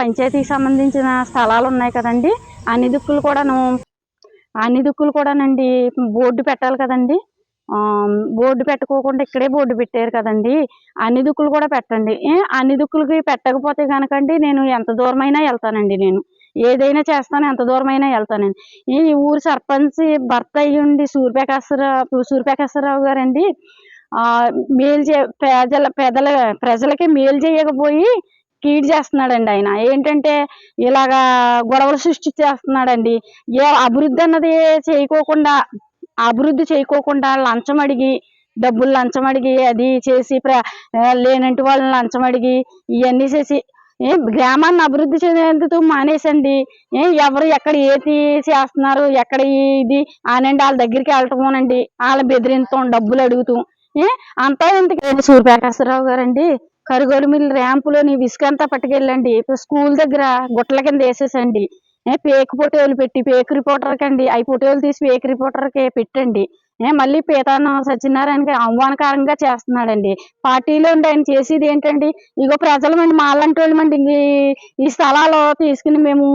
పంచాయతీకి సంబంధించిన స్థలాలు ఉన్నాయి కదండి. అన్ని దిక్కులు కూడానండి బోర్డు పెట్టాలి కదండి. బోర్డు పెట్టుకోకుండా ఇక్కడే బోర్డు పెట్టారు కదండి. అన్ని దిక్కులు కూడా పెట్టండి. అన్ని దిక్కులకి పెట్టకపోతే కనుకండి నేను ఎంత దూరమైనా వెళ్తానండి. నేను ఏదైనా చేస్తాను, ఎంత దూరమైనా వెళ్తానండి. ఈ ఊరు సర్పంచ్ భర్త అయ్యుండి సూర్యప్రకాశరావు గారండి మేలు ప్రజలకి మేలు చేయకపోయి కీడు చేస్తున్నాడండి. ఆయన ఏంటంటే ఇలాగా గొడవలు సృష్టించేస్తున్నాడండి. ఏ అభివృద్ధి అన్నది చేయకోకుండా లంచం అడిగి, డబ్బులు లంచం అడిగి, అది చేసి లేనంటి వాళ్ళని లంచం అడిగి ఇవన్నీ చేసి గ్రామాన్ని అభివృద్ధి చెందేందుకు మానేసండి. ఎవరు ఎక్కడ ఏది చేస్తున్నారు, ఎక్కడ ఇది అనండి వాళ్ళ దగ్గరికి వెళ్ళటమోనండి, వాళ్ళ బెదిరింతాం, డబ్బులు అడుగుతూ అంతా ఎందుకు. సూర్యప్రకాశరావు గారండి కరుగోలు మిల్లు ర్యాంపులోని ఇసుకంతా పట్టుకెళ్ళండి స్కూల్ దగ్గర గుట్టల కింద వేసేసండి. పేక్ ఫోటోలు పెట్టి పేక్ రిపోర్టర్ కండి అవి ఫోటోలు తీసి పేక్ రిపోర్టర్కి పెట్టండి. మళ్ళీ పీతానం సత్యనారాయణకి అవమానకరంగా చేస్తున్నాడండి. పార్టీలో ఉండి ఆయన చేసేది ఏంటండి, ఇగో ప్రజలమండి మాలాంటి వాళ్ళమండి ఈ స్థలాలు తీసుకుని మేము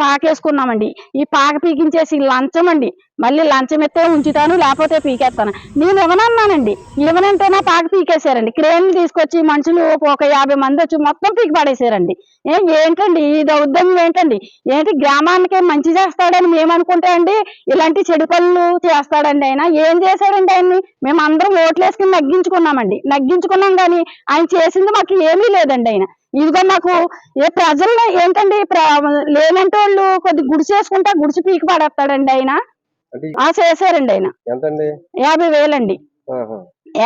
పాకేసుకున్నామండి. ఈ పాక పీకించేసి లంచం అండి, మళ్ళీ లంచం ఎత్తే ఉంచుతాను లేకపోతే పీకేస్తాను. నేను ఇవ్వనన్నానండి, ఇవ్వనంటేనా పాక పీకేశారండి. క్రేన్లు తీసుకొచ్చి మనుషులు ఒక 50 మంది వచ్చి మొత్తం పీకి పడేశారండి. ఏంటండి ఈ దౌర్జన్యం ఏంటండి? గ్రామానికి మంచి చేస్తాడని మేము అనుకుంటే అండి ఇలాంటి చెడు పనులు చేస్తాడండి. ఆయన ఏం చేశాడండి? ఆయన్ని మేము అందరం ఓట్లు వేసుకుని నగ్గించుకున్నాం కానీ ఆయన చేసింది మాకు ఏమీ లేదండి. ఆయన ఇదిగో మాకు ప్రజల్లో ఏంటండి లేనంటే వాళ్ళు కొద్ది గుడిసి వేసుకుంటే గుడిసి పీకి పడేస్తాడండి. ఆయన చేశారండి. ఆయన 50,000 అండి.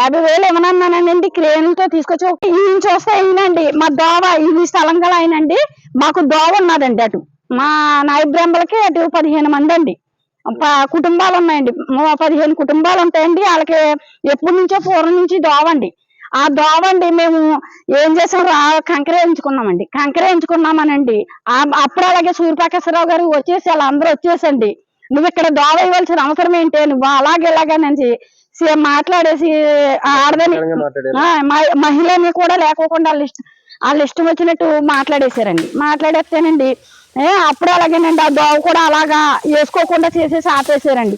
50,000 ఏమన్నానండి క్రేన్లతో తీసుకొచ్చి ఇంచు వస్తే అయినండి. మా దోవ ఇది స్థలం గల అయినండి, మాకు దోవ ఉన్నదండి. అటు మా నాయబ్రాంబలకి అటు 15 మంది అండి కుటుంబాలు ఉన్నాయండి. 15 కుటుంబాలు ఉంటాయండి. వాళ్ళకి ఎప్పటి నుంచో పూర్వం నుంచి దోవండి. ఆ దోవండి మేము ఏం చేసాం, కంకర ఎంచుకున్నామనండి. అప్పుడు అలాగే సూర్యప్రకాశరావు గారు వచ్చేసి వాళ్ళందరూ వచ్చేసండి, నువ్వు ఇక్కడ దోవ ఇవ్వాల్సిన అవసరం ఏంటి, నువ్వు అలాగేలాగానని మాట్లాడేసి ఆడదని మహిళని కూడా లేకోకుండా వాళ్ళ ఇష్టం వచ్చినట్టు మాట్లాడేశారండి. మాట్లాడేస్తేనండి అప్పుడు అలాగేనండి ఆ దోవ కూడా అలాగా వేసుకోకుండా చేసేసి ఆపేశారండి.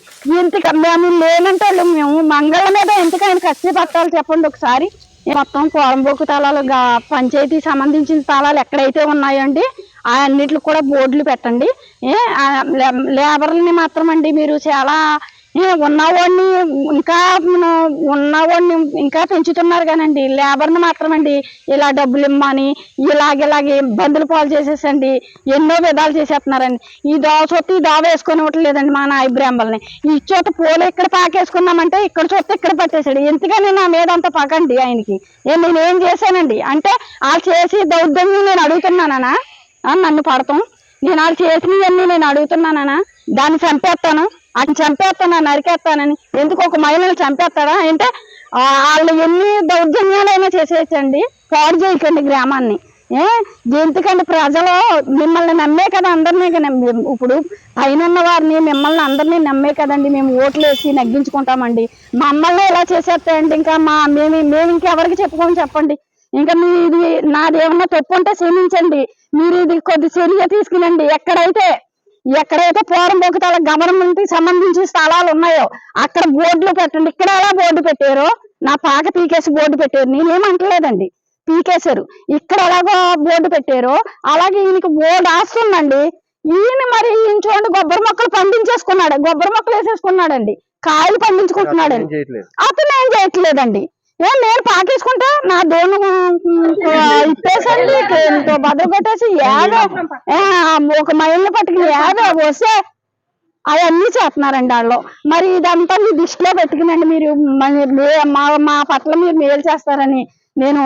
మేము లేనంటే మేము మంగళ మీద ఎందుకు ఆయన కష్టపడాలి చెప్పండి ఒకసారి. మొత్తం పోరంబోకు స్థలాలు పంచాయతీ సంబంధించిన స్థలాలు ఎక్కడైతే ఉన్నాయండి అన్నిటికి కూడా బోర్డులు పెట్టండి. లేబర్లని మాత్రం అండి మీరు చాలా ఉన్నవాడిని ఇంకా పెంచుతున్నారు కానండి లేబర్ని మాత్రం అండి ఇలా డబ్బులు ఇమ్మని ఇలాగే ఇబ్బందులు పాలు చేసేసండి ఎన్నో విధాలు చేసేస్తున్నారండి. ఈ దోవ చొత్త ఈ దోవ వేసుకొని ఇవ్వట్లేదండి మా నాయబ్రాంబల్ని. ఈ చోట పూలు ఇక్కడ పాకేసుకున్నామంటే ఇక్కడ చొత్త ఇక్కడ పట్టేశాడు. ఎందుకని నా మీద అంత పకండి ఆయనకి. నేనేం చేశానండి అంటే వాళ్ళు చేసి దౌర్జన్యం నేను అడుగుతున్నానా, నన్ను పడతాం నేను వాళ్ళు చేసినవన్నీ నేను అడుగుతున్నానా, దాన్ని చంపేస్తాను, అటు చంపేస్తాను, నరికేస్తానని. ఎందుకు ఒక మహిళను చంపేస్తాడా అంటే వాళ్ళు ఎన్ని దౌర్జన్యాలైనా చేసేయచ్చండి. పాడు చేయకండి గ్రామాన్ని. ఎందుకంటే ప్రజలు మిమ్మల్ని నమ్మే కదా అందరినీ. ఇప్పుడు పైన ఉన్న వారిని మిమ్మల్ని అందరినీ నమ్మే కదండి మేము ఓట్లు వేసి నగ్గించుకుంటామండి. మమ్మల్ని ఎలా చేసేస్తాయండి? ఇంకా మేము ఇంకెవరికి చెప్పుకోమని చెప్పండి. ఇంకా ఇది నాదేమన్నా తప్పు ఉంటే క్షమించండి. మీరు ఇది కొద్ది చర్య తీసుకునండి. ఎక్కడైతే పోరంబోకుతాల గవర్నమెంట్ కి సంబంధించిన స్థలాలు ఉన్నాయో అక్కడ బోర్డులు పెట్టండి. ఇక్కడ ఎలా బోర్డు పెట్టారో నా పాక పీకేసి బోర్డు పెట్టారు, నేనేమంటలేదండి, పీకేశారు. ఇక్కడ ఎలాగో బోర్డు పెట్టారో అలాగే ఈయనకి బోర్డు ఆస్తుందండి. ఈయన మరి ఈయన చూడండి కొబ్బరి మొక్కలు పండించేసుకున్నాడు, కొబ్బరి మొక్కలు వేసేసుకున్నాడండి, కాయలు పండించుకుంటున్నాడండి. అతను ఏం చేయట్లేదండి. నేను పాకేసుకుంటే నా దోను ఇప్పేసండి భద్ర పెట్టేసి ఒక మైళ్ళని పట్టుకుని వస్తే అవన్నీ చేస్తున్నారండి వాళ్ళు. మరి ఇదంతా మీ దృష్టిలో పెట్టుకునండి మీరు మా పట్ల మీరు మేలు చేస్తారని నేను